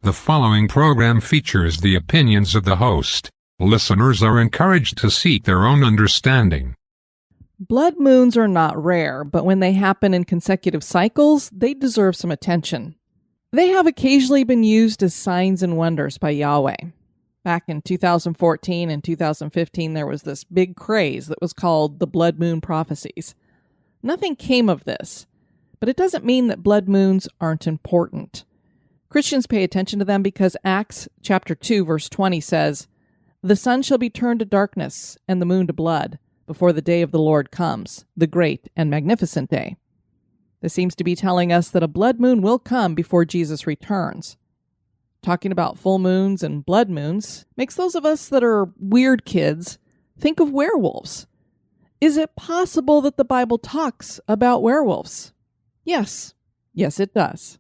The following program features the opinions of the host. Listeners are encouraged to seek their own understanding. Blood moons are not rare, but when they happen in consecutive cycles, they deserve some attention. They have occasionally been used as signs and wonders by Yahweh. Back in 2014 and 2015, there was this big craze that was called the Blood Moon Prophecies. Nothing came of this, but it doesn't mean that blood moons aren't important. Christians pay attention to them because Acts chapter 2, verse 20 says, "The sun shall be turned to darkness and the moon to blood before the day of the Lord comes, the great and magnificent day." This seems to be telling us that a blood moon will come before Jesus returns. Talking about full moons and blood moons makes those of us that are weird kids think of werewolves. Is it possible that the Bible talks about werewolves? Yes. Yes, it does.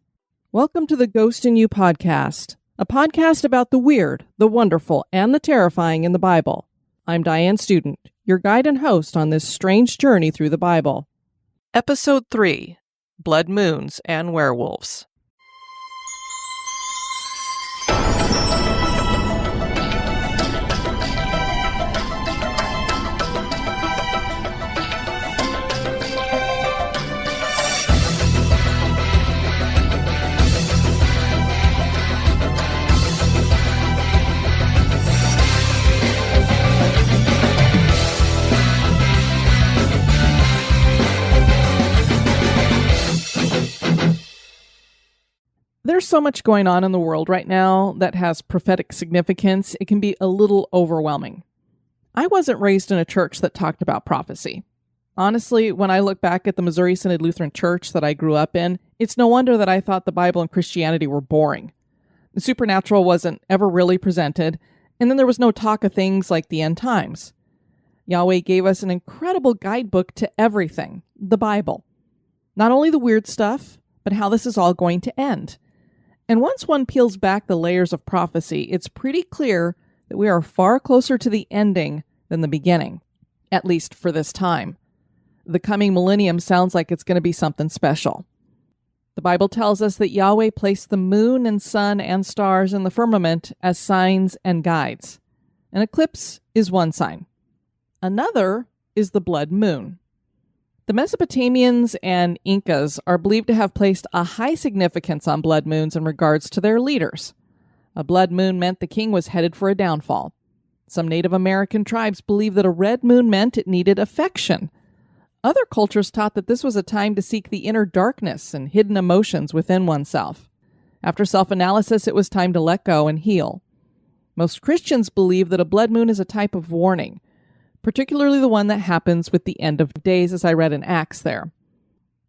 Welcome to the Ghost in You podcast, a podcast about the weird, the wonderful, and the terrifying in the Bible. I'm Diane Student, your guide and host on this strange journey through the Bible. Episode 3, Blood Moons and Werewolves. There's so much going on in the world right now that has prophetic significance, it can be a little overwhelming. I wasn't raised in a church that talked about prophecy. Honestly, when I look back at the Missouri Synod Lutheran Church that I grew up in, it's no wonder that I thought the Bible and Christianity were boring. The supernatural wasn't ever really presented, and then there was no talk of things like the end times. Yahweh gave us an incredible guidebook to everything, the Bible. Not only the weird stuff, but how this is all going to end. And once one peels back the layers of prophecy, it's pretty clear that we are far closer to the ending than the beginning, at least for this time. The coming millennium sounds like it's going to be something special. The Bible tells us that Yahweh placed the moon and sun and stars in the firmament as signs and guides. An eclipse is one sign. Another is the blood moon. The Mesopotamians and Incas are believed to have placed a high significance on blood moons in regards to their leaders. A blood moon meant the king was headed for a downfall. Some Native American tribes believed that a red moon meant it needed affection. Other cultures taught that this was a time to seek the inner darkness and hidden emotions within oneself. After self-analysis, it was time to let go and heal. Most Christians believe that a blood moon is a type of warning, particularly the one that happens with the end of days, as I read in Acts there.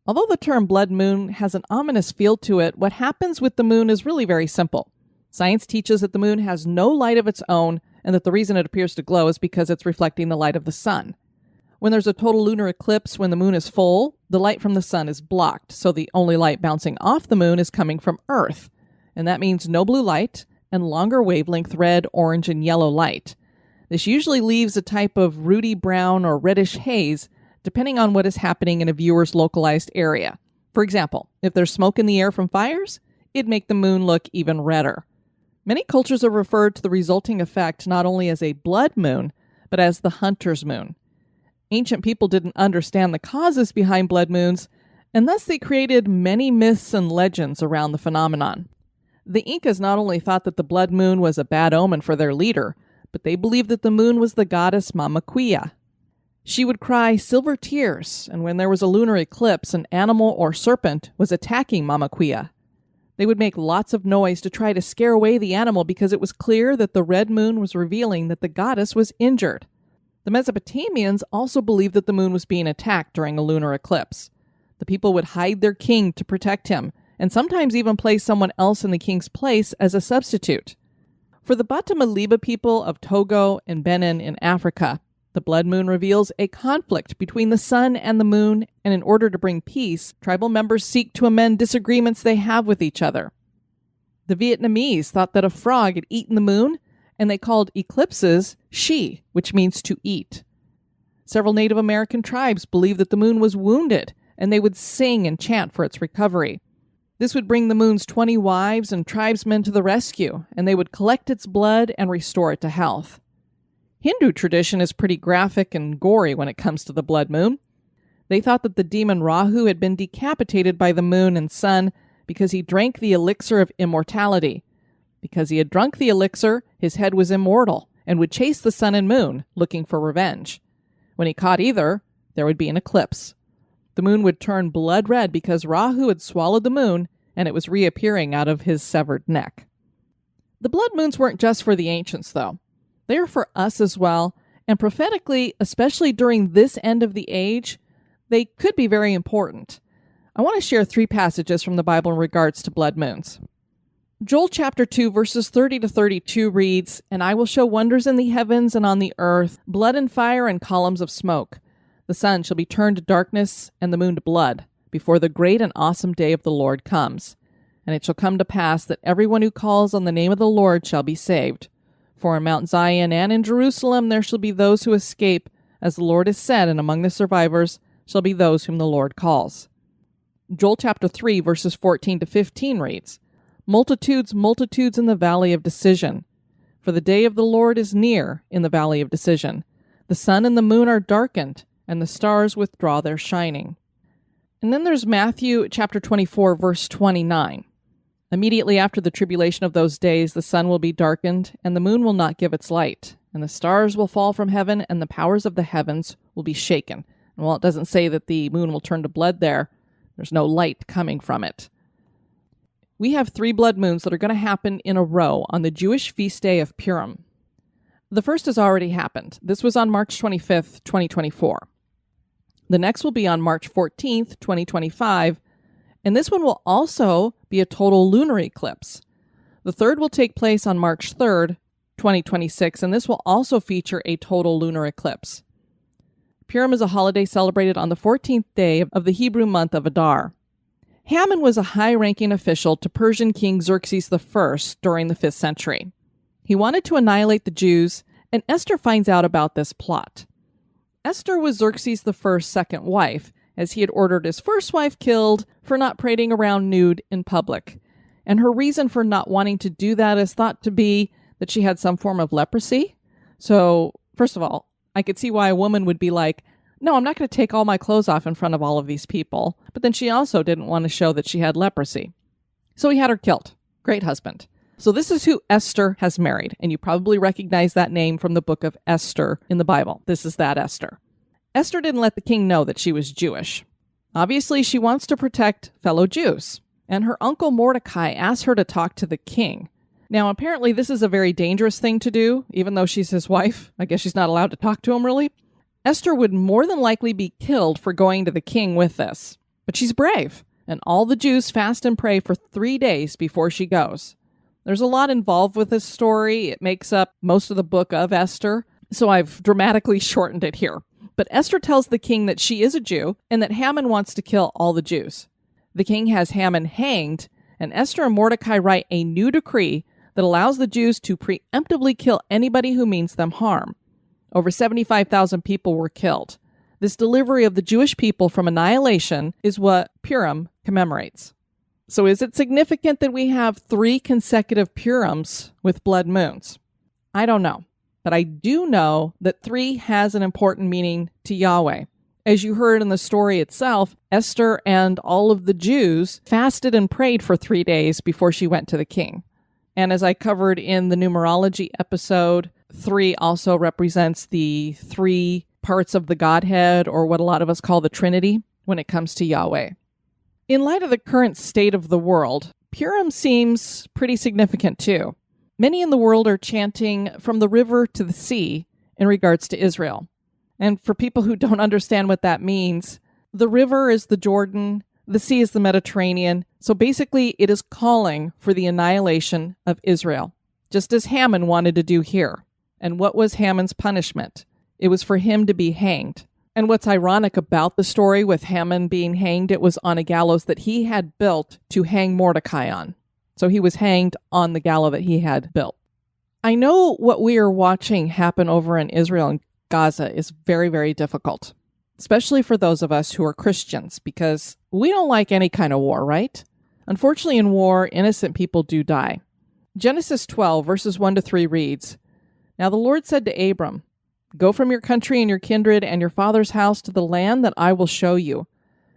Although the term blood moon has an ominous feel to it, what happens with the moon is really very simple. Science teaches that the moon has no light of its own, and that the reason it appears to glow is because it's reflecting the light of the sun. When there's a total lunar eclipse, when the moon is full, the light from the sun is blocked, so the only light bouncing off the moon is coming from Earth. And that means no blue light and longer wavelength red, orange, and yellow light. This usually leaves a type of ruddy brown or reddish haze, depending on what is happening in a viewer's localized area. For example, if there's smoke in the air from fires, it'd make the moon look even redder. Many cultures have referred to the resulting effect not only as a blood moon, but as the hunter's moon. Ancient people didn't understand the causes behind blood moons, and thus they created many myths and legends around the phenomenon. The Incas not only thought that the blood moon was a bad omen for their leader, but they believed that the moon was the goddess Mamaquia. She would cry silver tears, and when there was a lunar eclipse, an animal or serpent was attacking Mamaquia. They would make lots of noise to try to scare away the animal because it was clear that the red moon was revealing that the goddess was injured. The Mesopotamians also believed that the moon was being attacked during a lunar eclipse. The people would hide their king to protect him, and sometimes even place someone else in the king's place as a substitute. For the Bata Maliba people of Togo and Benin in Africa, the blood moon reveals a conflict between the sun and the moon, and in order to bring peace, tribal members seek to amend disagreements they have with each other. The Vietnamese thought that a frog had eaten the moon, and they called eclipses shi, which means to eat. Several Native American tribes believed that the moon was wounded, and they would sing and chant for its recovery. This would bring the moon's 20 wives and tribesmen to the rescue, and they would collect its blood and restore it to health. Hindu tradition is pretty graphic and gory when it comes to the blood moon. They thought that the demon Rahu had been decapitated by the moon and sun because he drank the elixir of immortality. Because he had drunk the elixir, his head was immortal and would chase the sun and moon, looking for revenge. When he caught either, there would be an eclipse. The moon would turn blood red because Rahu had swallowed the moon and it was reappearing out of his severed neck. The blood moons weren't just for the ancients, though. They are for us as well, and prophetically, especially during this end of the age, they could be very important. I want to share 3 passages from the Bible in regards to blood moons. Joel chapter 2, verses 30 to 32 reads, "And I will show wonders in the heavens and on the earth, blood and fire and columns of smoke. The sun shall be turned to darkness and the moon to blood, before the great and awesome day of the Lord comes. And it shall come to pass that everyone who calls on the name of the Lord shall be saved. For in Mount Zion and in Jerusalem there shall be those who escape, as the Lord has said, and among the survivors shall be those whom the Lord calls." Joel chapter 3, verses 14 to 15 reads, "Multitudes, multitudes in the valley of decision. For the day of the Lord is near in the valley of decision. The sun and the moon are darkened, and the stars withdraw their shining." And then there's Matthew chapter 24, verse 29. "Immediately after the tribulation of those days, the sun will be darkened, and the moon will not give its light, and the stars will fall from heaven, and the powers of the heavens will be shaken." And while it doesn't say that the moon will turn to blood there, there's no light coming from it. We have 3 blood moons that are going to happen in a row on the Jewish feast day of Purim. The first has already happened. This was on March 25th, 2024. The next will be on March 14th, 2025, and this one will also be a total lunar eclipse. The third will take place on March 3rd, 2026, and this will also feature a total lunar eclipse. Purim is a holiday celebrated on the 14th day of the Hebrew month of Adar. Haman was a high-ranking official to Persian King Xerxes I during the 5th century. He wanted to annihilate the Jews, and Esther finds out about this plot. Esther was Xerxes I's second wife, as he had ordered his first wife killed for not parading around nude in public. And her reason for not wanting to do that is thought to be that she had some form of leprosy. So, first of all, I could see why a woman would be like, no, I'm not going to take all my clothes off in front of all of these people. But then she also didn't want to show that she had leprosy. So he had her killed. Great husband. So this is who Esther has married, and you probably recognize that name from the book of Esther in the Bible. This is that Esther. Esther didn't let the king know that she was Jewish. Obviously, she wants to protect fellow Jews, and her uncle Mordecai asked her to talk to the king. Now, apparently this is a very dangerous thing to do, even though she's his wife. I guess she's not allowed to talk to him, really. Esther would more than likely be killed for going to the king with this. But she's brave, and all the Jews fast and pray for 3 days before she goes. There's a lot involved with this story. It makes up most of the book of Esther, so I've dramatically shortened it here. But Esther tells the king that she is a Jew and that Haman wants to kill all the Jews. The king has Haman hanged, and Esther and Mordecai write a new decree that allows the Jews to preemptively kill anybody who means them harm. Over 75,000 people were killed. This delivery of the Jewish people from annihilation is what Purim commemorates. So is it significant that we have 3 consecutive Purims with blood moons? I don't know. But I do know that 3 has an important meaning to Yahweh. As you heard in the story itself, Esther and all of the Jews fasted and prayed for 3 days before she went to the king. And as I covered in the numerology episode, 3 also represents the 3 parts of the Godhead, or what a lot of us call the Trinity, when it comes to Yahweh. In light of the current state of the world, Purim seems pretty significant too. Many in the world are chanting from the river to the sea in regards to Israel. And for people who don't understand what that means, the river is the Jordan, the sea is the Mediterranean. So basically, it is calling for the annihilation of Israel, just as Haman wanted to do here. And what was Haman's punishment? It was for him to be hanged. And what's ironic about the story with Haman being hanged, it was on a gallows that he had built to hang Mordecai on. So he was hanged on the gallows that he had built. I know what we are watching happen over in Israel and Gaza is very, very difficult, especially for those of us who are Christians, because we don't like any kind of war, right? Unfortunately, in war, innocent people do die. Genesis 12, verses 1-3 reads, Now the Lord said to Abram, Go from your country and your kindred and your father's house to the land that I will show you,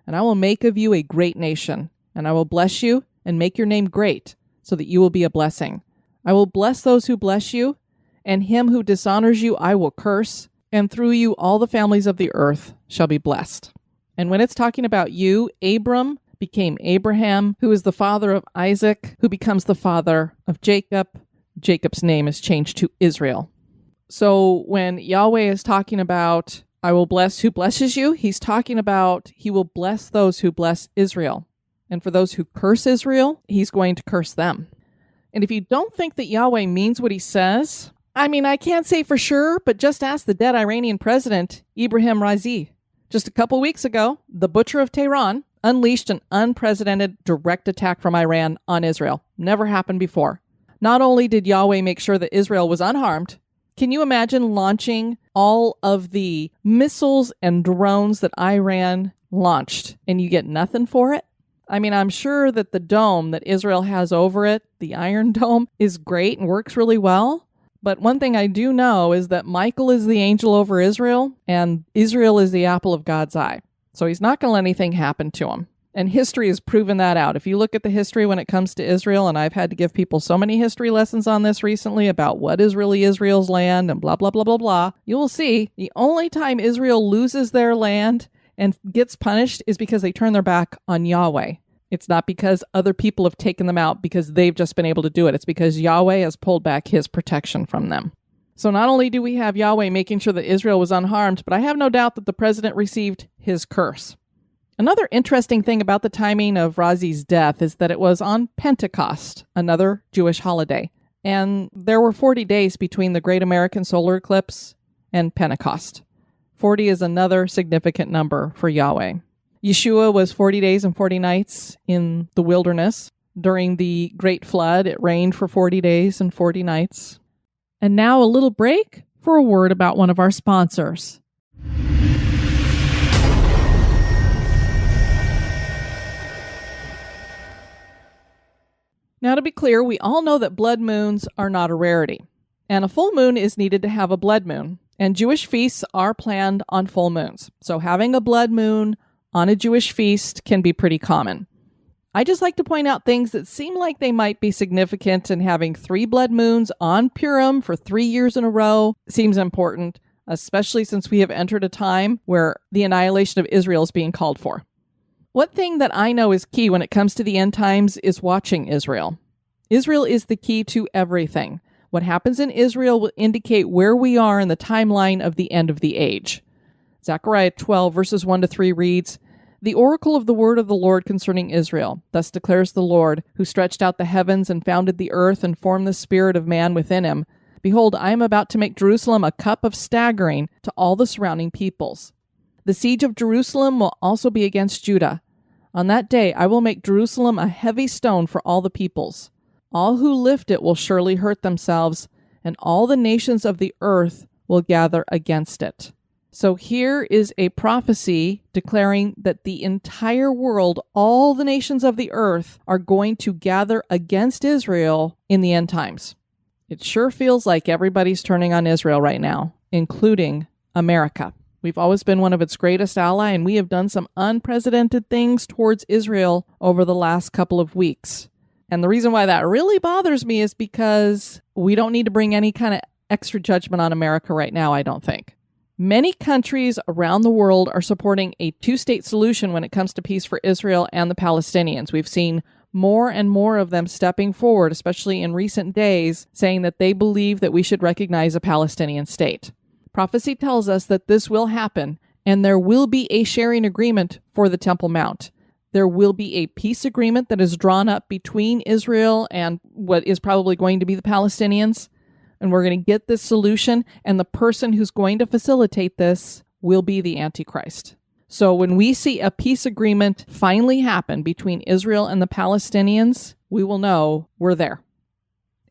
and I will make of you a great nation, and I will bless you and make your name great, so that you will be a blessing. I will bless those who bless you, and him who dishonors you I will curse, and through you all the families of the earth shall be blessed. And when it's talking about you, Abram became Abraham, who is the father of Isaac, who becomes the father of Jacob. Jacob's name is changed to Israel. So when Yahweh is talking about, I will bless who blesses you, he's talking about he will bless those who bless Israel. And for those who curse Israel, he's going to curse them. And if you don't think that Yahweh means what he says, I can't say for sure, but just ask the dead Iranian president, Ibrahim Raisi. Just a couple weeks ago, the butcher of Tehran unleashed an unprecedented direct attack from Iran on Israel. Never happened before. Not only did Yahweh make sure that Israel was unharmed, can you imagine launching all of the missiles and drones that Iran launched and you get nothing for it? I'm sure that the dome that Israel has over it, the Iron Dome, is great and works really well. But one thing I do know is that Michael is the angel over Israel, and Israel is the apple of God's eye. So he's not going to let anything happen to him. And history has proven that out. If you look at the history when it comes to Israel, and I've had to give people so many history lessons on this recently about what is really Israel's land and blah, blah, blah, blah, blah, you will see the only time Israel loses their land and gets punished is because they turn their back on Yahweh. It's not because other people have taken them out because they've just been able to do it. It's because Yahweh has pulled back his protection from them. So not only do we have Yahweh making sure that Israel was unharmed, but I have no doubt that the president received his curse. Another interesting thing about the timing of Razi's death is that it was on Pentecost, another Jewish holiday. And there were 40 days between the Great American Solar Eclipse and Pentecost. 40 is another significant number for Yahweh. Yeshua was 40 days and 40 nights in the wilderness. During the Great Flood, it rained for 40 days and 40 nights. And now a little break for a word about one of our sponsors. Now, to be clear, we all know that blood moons are not a rarity, and a full moon is needed to have a blood moon, and Jewish feasts are planned on full moons. So having a blood moon on a Jewish feast can be pretty common. I just like to point out things that seem like they might be significant, and having 3 blood moons on Purim for 3 years in a row seems important, especially since we have entered a time where the annihilation of Israel is being called for. One thing that I know is key when it comes to the end times is watching Israel. Israel is the key to everything. What happens in Israel will indicate where we are in the timeline of the end of the age. Zechariah 12, verses 1-3 reads, The oracle of the word of the Lord concerning Israel. Thus declares the Lord, who stretched out the heavens and founded the earth and formed the spirit of man within him. Behold, I am about to make Jerusalem a cup of staggering to all the surrounding peoples. The siege of Jerusalem will also be against Judah. On that day I will make Jerusalem a heavy stone for all the peoples. All who lift it will surely hurt themselves, and all the nations of the earth will gather against it. So here is a prophecy declaring that the entire world, all the nations of the earth, are going to gather against Israel in the end times. It sure feels like everybody's turning on Israel right now, including America. We've always been one of its greatest allies, and we have done some unprecedented things towards Israel over the last couple of weeks. And the reason why that really bothers me is because we don't need to bring any kind of extra judgment on America right now, I don't think. Many countries around the world are supporting a 2-state solution when it comes to peace for Israel and the Palestinians. We've seen more and more of them stepping forward, especially in recent days, saying that they believe that we should recognize a Palestinian state. Prophecy tells us that this will happen, and there will be a sharing agreement for the Temple Mount. There will be a peace agreement that is drawn up between Israel and what is probably going to be the Palestinians. And we're going to get this solution, and the person who's going to facilitate this will be the Antichrist. So when we see a peace agreement finally happen between Israel and the Palestinians, we will know we're there.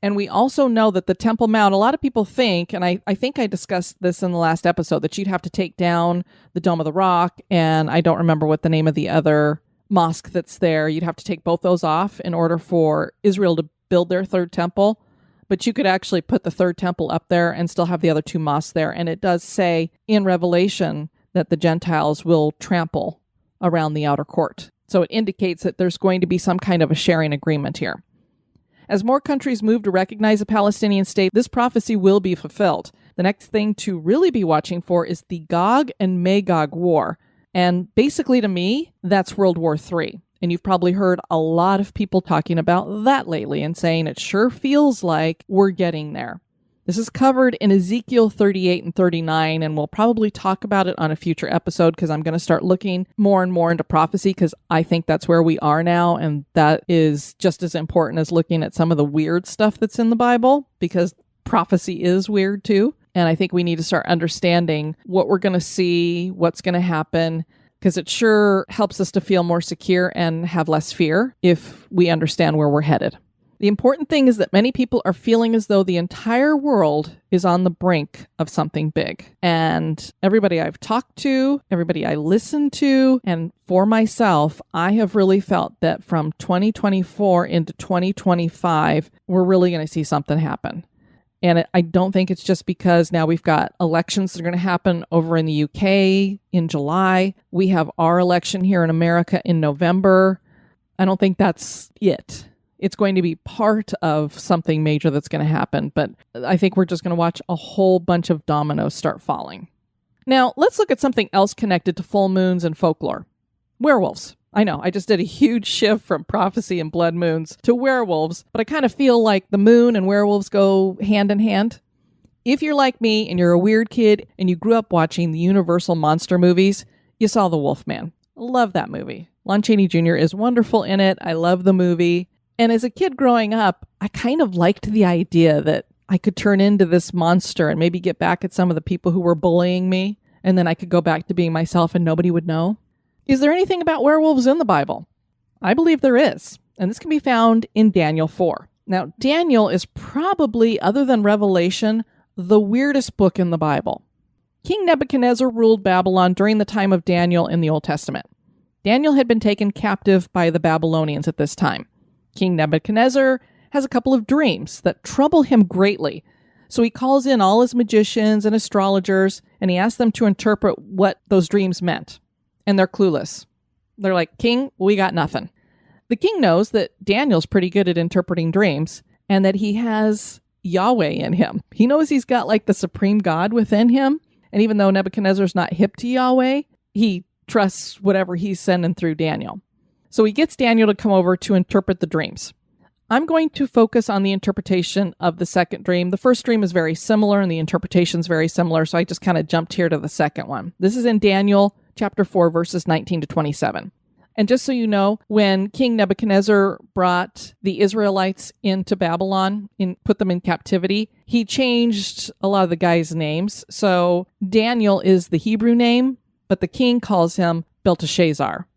And we also know that the Temple Mount, a lot of people think, and I think I discussed this in the last episode, that you'd have to take down the Dome of the Rock, and I don't remember what the name of the other mosque that's there. You'd have to take both those off in order for Israel to build their third temple. But you could actually put the third temple up there and still have the other two mosques there. And it does say in Revelation that the Gentiles will trample around the outer court. So it indicates that there's going to be some kind of a sharing agreement here. As more countries move to recognize a Palestinian state, this prophecy will be fulfilled. The next thing to really be watching for is the Gog and Magog war. And basically, to me, that's World War III. And you've probably heard a lot of people talking about that lately and saying it sure feels like we're getting there. This is covered in Ezekiel 38 and 39, and we'll probably talk about it on a future episode because I'm going to start looking more and more into prophecy because I think that's where we are now, and that is just as important as looking at some of the weird stuff that's in the Bible because prophecy is weird too. And I think we need to start understanding what we're going to see, what's going to happen, because it sure helps us to feel more secure and have less fear if we understand where we're headed. The important thing is that many people are feeling as though the entire world is on the brink of something big. And everybody I've talked to, everybody I listen to, and for myself, I have really felt that from 2024 into 2025, we're really going to see something happen. And I don't think it's just because now we've got elections that are going to happen over in the UK in July. We have our election here in America in November. I don't think that's it. It's going to be part of something major that's going to happen. But I think we're just going to watch a whole bunch of dominoes start falling. Now, let's look at something else connected to full moons and folklore. Werewolves. I know, I just did a huge shift from prophecy and blood moons to werewolves, but I kind of feel like the moon and werewolves go hand in hand. If you're like me and you're a weird kid and you grew up watching the Universal monster movies, you saw The Wolfman. I love that movie. Lon Chaney Jr. is wonderful in it. I love the movie. And as a kid growing up, I kind of liked the idea that I could turn into this monster and maybe get back at some of the people who were bullying me, and then I could go back to being myself and nobody would know. Is there anything about werewolves in the Bible? I believe there is, and this can be found in Daniel 4. Now, Daniel is probably, other than Revelation, the weirdest book in the Bible. King Nebuchadnezzar ruled Babylon during the time of Daniel in the Old Testament. Daniel had been taken captive by the Babylonians at this time. King Nebuchadnezzar has a couple of dreams that trouble him greatly, so he calls in all his magicians and astrologers, and he asks them to interpret what those dreams meant. And they're clueless. They're like, King, we got nothing. The king knows that Daniel's pretty good at interpreting dreams and that he has Yahweh in him. He knows he's got like the supreme God within him. And even though Nebuchadnezzar's not hip to Yahweh, he trusts whatever he's sending through Daniel. So he gets Daniel to come over to interpret the dreams. I'm going to focus on the interpretation of the second dream. The first dream is very similar and the interpretation is very similar. So I just kind of jumped here to the second one. This is in Daniel chapter 4, verses 19 to 27. And just so you know, when King Nebuchadnezzar brought the Israelites into Babylon and put them in captivity, he changed a lot of the guys' names. So Daniel is the Hebrew name, but the king calls him Belteshazzar.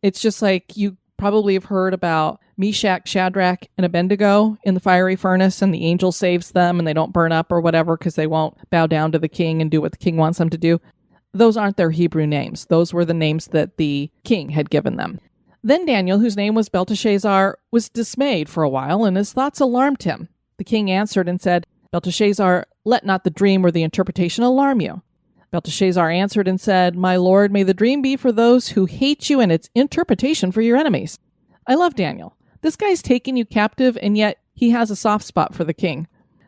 It's just like you probably have heard about Meshach, Shadrach, and Abednego in the fiery furnace, and the angel saves them and they don't burn up or whatever because they won't bow down to the king and do what the king wants them to do. Those aren't their Hebrew names. Those were the names that the king had given them. Then Daniel, whose name was Belteshazzar, was dismayed for a while, and his thoughts alarmed him. The king answered and said, Belteshazzar, let not the dream or the interpretation alarm you. Belteshazzar answered and said, My lord, may the dream be for those who hate you and its interpretation for your enemies. I love Daniel. This guy's taken you captive, and yet he has a soft spot for the king.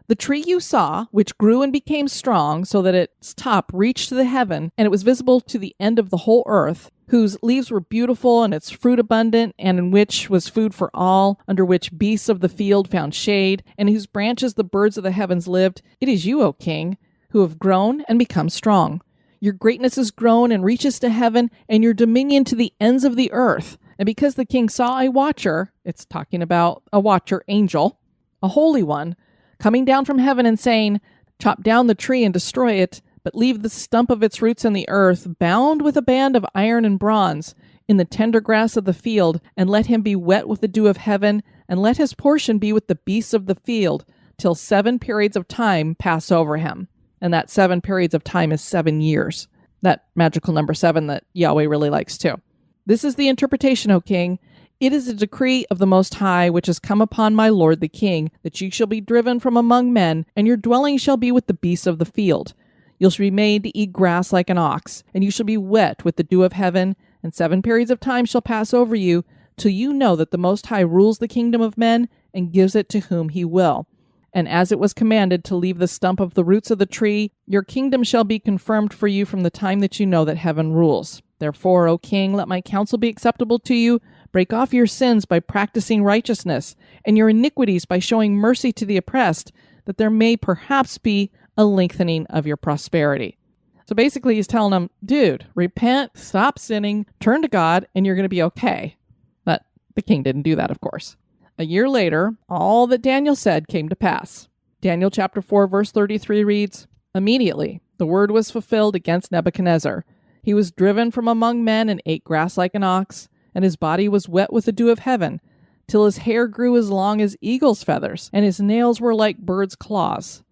The tree you saw, which grew and became strong so that its top reached to the heaven, and it was visible to the end of the whole earth, whose leaves were beautiful and its fruit abundant, and in which was food for all, under which beasts of the field found shade, and whose branches the birds of the heavens lived, it is you, O king, who have grown and become strong. Your greatness is grown and reaches to heaven, and your dominion to the ends of the earth. And because the king saw a watcher, it's talking about a watcher angel, a holy one, coming down from heaven and saying, Chop down the tree and destroy it, but leave the stump of its roots in the earth, bound with a band of iron and bronze, in the tender grass of the field, and let him be wet with the dew of heaven, and let his portion be with the beasts of the field, till 7 periods of time pass over him. And that 7 periods of time is 7 years. That magical number 7 that Yahweh really likes too. This is the interpretation, O king. It is a decree of the Most High, which has come upon my lord the king, that you shall be driven from among men, and your dwelling shall be with the beasts of the field. You shall be made to eat grass like an ox, and you shall be wet with the dew of heaven, and 7 periods of time shall pass over you, till you know that the Most High rules the kingdom of men, and gives it to whom he will. And as it was commanded to leave the stump of the roots of the tree, your kingdom shall be confirmed for you from the time that you know that heaven rules. Therefore, O king, let my counsel be acceptable to you. Break off your sins by practicing righteousness, and your iniquities by showing mercy to the oppressed, that there may perhaps be a lengthening of your prosperity. So basically he's telling them, dude, repent, stop sinning, turn to God, and you're going to be okay. But the king didn't do that, of course. A year later, all that Daniel said came to pass. Daniel chapter 4, verse 33 reads, Immediately the word was fulfilled against Nebuchadnezzar. He was driven from among men and ate grass like an ox, and his body was wet with the dew of heaven, till his hair grew as long as eagle's feathers, and his nails were like birds' claws.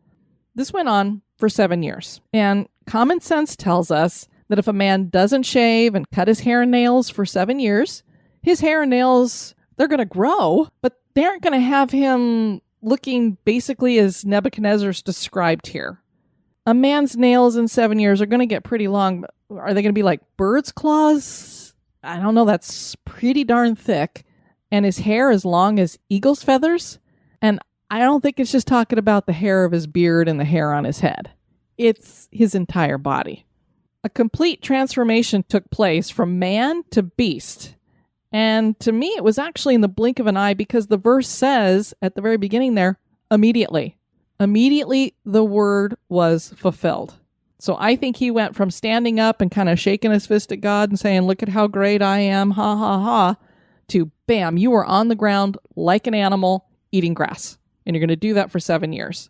This went on for 7 years, and common sense tells us that if a man doesn't shave and cut his hair and nails for 7 years, his hair and nails, they're going to grow, but they aren't going to have him looking basically as Nebuchadnezzar's described here. A man's nails in 7 years are going to get pretty long, but are they going to be like bird's claws? I don't know, that's pretty darn thick. And his hair as long as eagle's feathers? And I don't think it's just talking about the hair of his beard and the hair on his head. It's his entire body. A complete transformation took place from man to beast. And to me, it was actually in the blink of an eye, because the verse says at the very beginning there, immediately. Immediately the word was fulfilled. So I think he went from standing up and kind of shaking his fist at God and saying, look at how great I am, ha ha ha, to bam, you are on the ground like an animal eating grass. And you're going to do that for 7 years.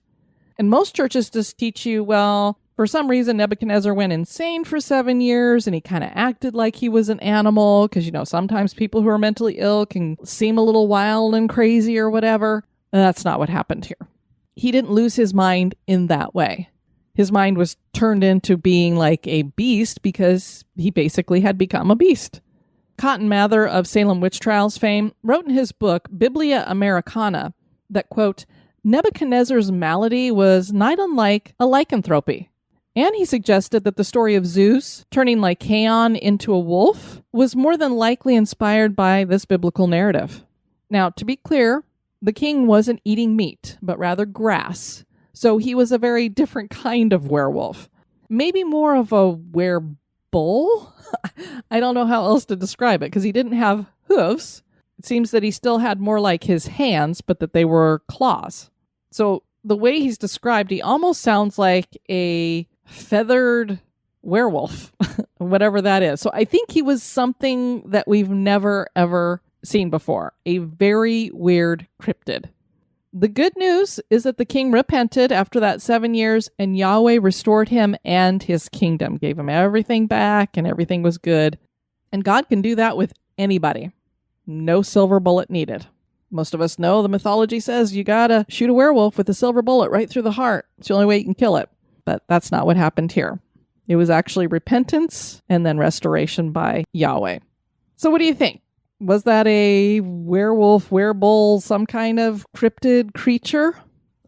And most churches just teach you, well, for some reason, Nebuchadnezzar went insane for 7 years and he kind of acted like he was an animal because, sometimes people who are mentally ill can seem a little wild and crazy or whatever. And that's not what happened here. He didn't lose his mind in that way. His mind was turned into being like a beast because he basically had become a beast. Cotton Mather of Salem Witch Trials fame wrote in his book, Biblia Americana, that, quote, Nebuchadnezzar's malady was not unlike a lycanthropy. And he suggested that the story of Zeus turning Lycaon into a wolf was more than likely inspired by this biblical narrative. Now, to be clear, the king wasn't eating meat, but rather grass. So he was a very different kind of werewolf. Maybe more of a werebull? I don't know how else to describe it, because he didn't have hooves. It seems that he still had more like his hands, but that they were claws. So the way he's described, he almost sounds like a feathered werewolf, whatever that is. So I think he was something that we've never, ever seen before. A very weird cryptid. The good news is that the king repented after that 7 years, and Yahweh restored him and his kingdom, gave him everything back, and everything was good. And God can do that with anybody. No silver bullet needed. Most of us know the mythology says you gotta shoot a werewolf with a silver bullet right through the heart. It's the only way you can kill it. But that's not what happened here. It was actually repentance and then restoration by Yahweh. So what do you think? Was that a werewolf, werebull, some kind of cryptid creature?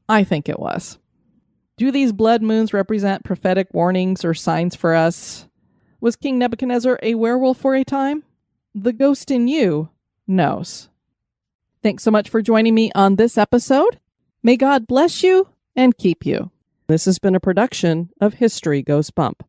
I think it was. Do these blood moons represent prophetic warnings or signs for us? Was King Nebuchadnezzar a werewolf for a time? The ghost in you knows. Thanks so much for joining me on this episode. May God bless you and keep you. This has been a production of History Goes Bump.